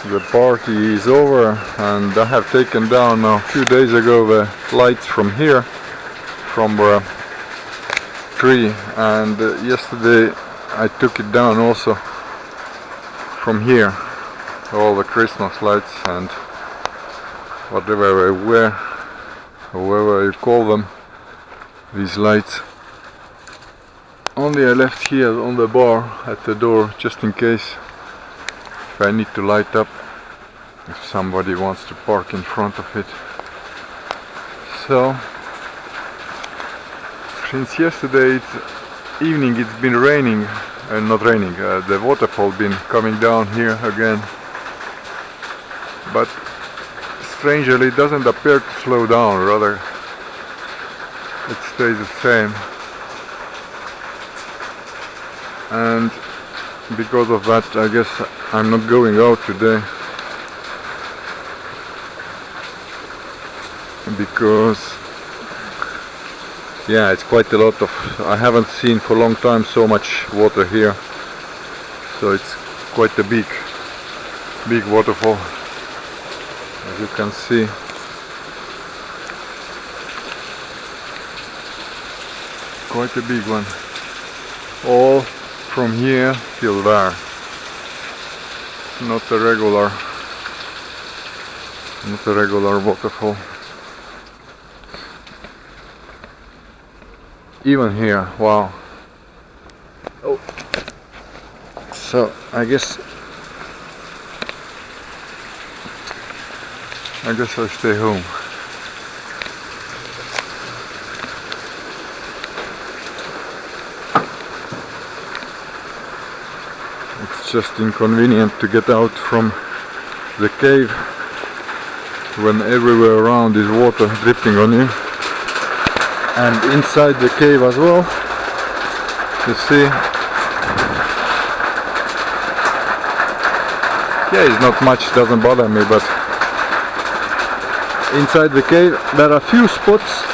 The party is over, and I have taken down a few days ago the lights from here, from the tree, and yesterday I took it down also from here, all the Christmas lights and whatever they were, however you call them, these lights. Only I left here on the bar at the door just in case if I need to light up, if somebody wants to park in front of it. So since yesterday evening it's been raining, not raining, the waterfall been coming down here again, but strangely it doesn't appear to slow down, rather it stays the same. And because of that, I guess I'm not going out today, because yeah, it's quite a lot of, I haven't seen for a long time so much water here, so it's quite a big waterfall, as you can see. Quite a big one, all from here till there. Not a regular waterfall. Even here, wow. Oh, so I guess I'll stay home. It's just inconvenient to get out from the cave when everywhere around is water dripping on you, and inside the cave as well. You see, yeah, it's not much, doesn't bother me, but inside the cave there are a few spots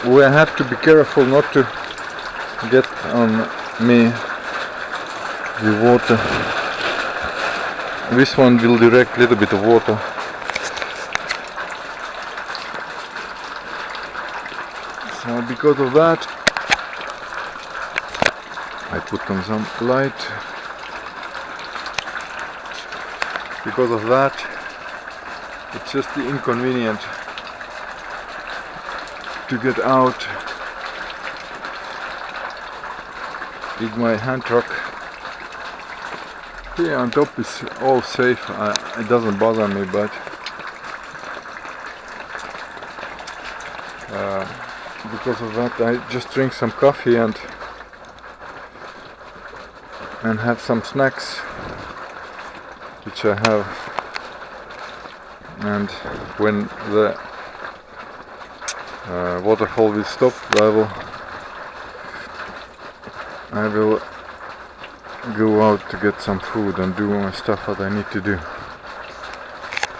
where I have to be careful not to get on me the water. This one will direct a little bit of water. So because of that I put on some light. Because of that it's just inconvenient to get out with my hand truck. Here on top is all safe, it doesn't bother me, but because of that I just drink some coffee and have some snacks, which I have, and when the waterfall will stop, I will go out to get some food and do my stuff that I need to do.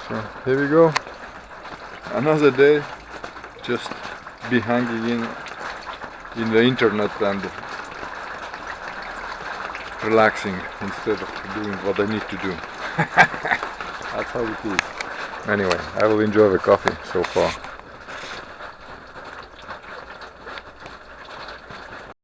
So here we go, another day, just be hanging in the internet and relaxing instead of doing what I need to do. That's how it is. Anyway, I will enjoy the coffee so far.